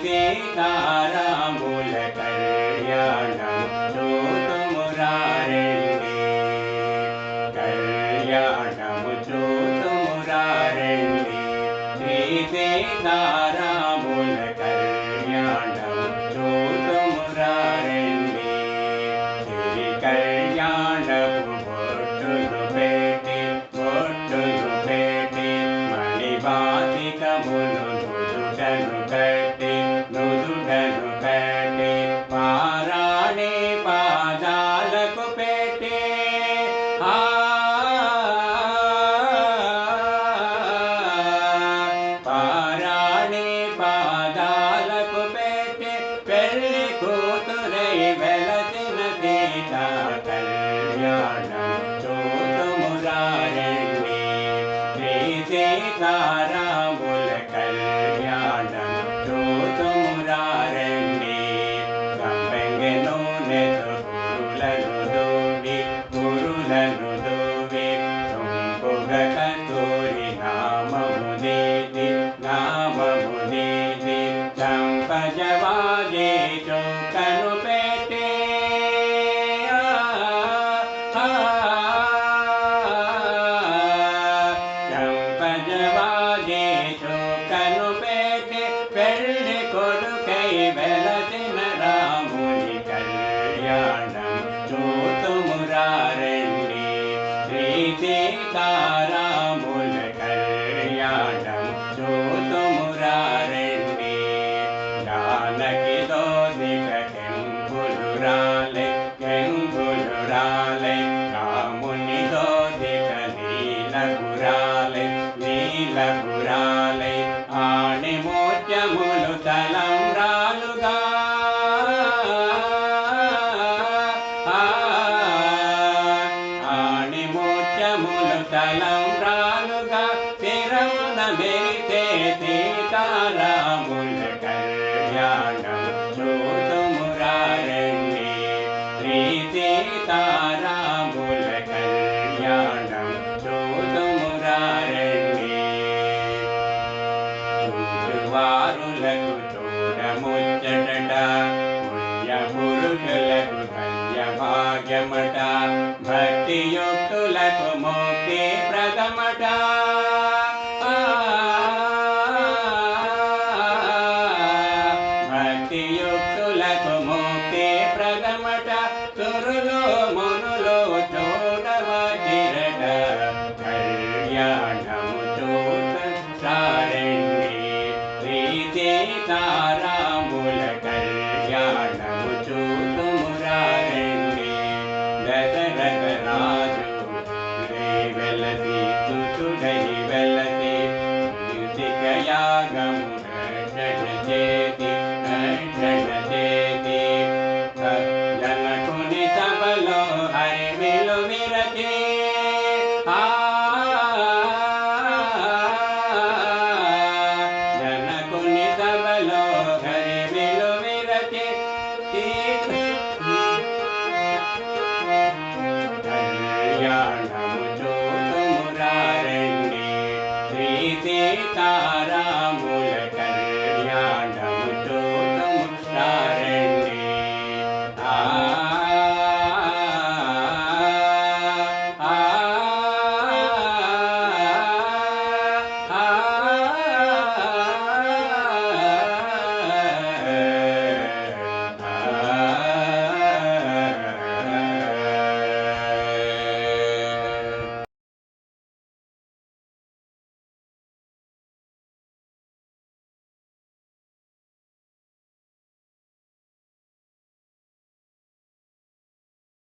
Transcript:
సీతారాముల కళ్యాణం చూతుమురారండి కళ్యాణము చూతుమురారండి శ్రీ సీతారాముల కళ్యాణం చూతుమురారండి శ్రీ కళ్యాణపు బొట్టులు పెట్టి మణివాసికములు నుదుటను కట్టి పారాణి పాదాలకు పెట్టి పారాణి పాదాలకు పెట్టి పెళ్లి కూతురై వెలసిన సీతా కళ్యాణం చూతుమురారండి శ్రీ సీతారాముల కళ్యాణం చూతుమురారండి సంపెంగె నూనెతో కురులను దూవి సొంపుగ కస్తూరి నామము దీది చంపజవాజే చౌకను పెట్టి చంపజవాజే చౌకను పెట్టి పెళ్లి కొడుకై వెలసిన రాముని కళ్యాణం చూతుమురారండి శ్రీ సీతారాముల కళ్యాణం చూతుమురారండి జానకి దోసిక కెంపులు రాలే రాముని దోసిక నీలగురాలే ఆణి మోత్యములు తలంబ్రాలుగా ఆణి మోత్యములు తలంబ్రాలుగా శిరమున మెరిసే సీతారాముల కళ్యాణం చూతుమురారండి శ్రీ సీతారాముల కళ్యాణం చూతుమురారండి వారులకు చూడముచ్చట పుణ్య పురుషులకు ధన్య భాగ్యమట భక్తియుక్తులకు మోక్షి ప్రథమట భక్తియుక్తులకు మోక్షి ప్రథమట సురులు మునులు చూడవచ్చిరట కళ్యాణము చూతుమురారండి శ్రీ సీతారాముల కళ్యాణము చూతుమురారండి దశరథ రాజు వెలసి సుతుడై వెలసి యాగము చేతి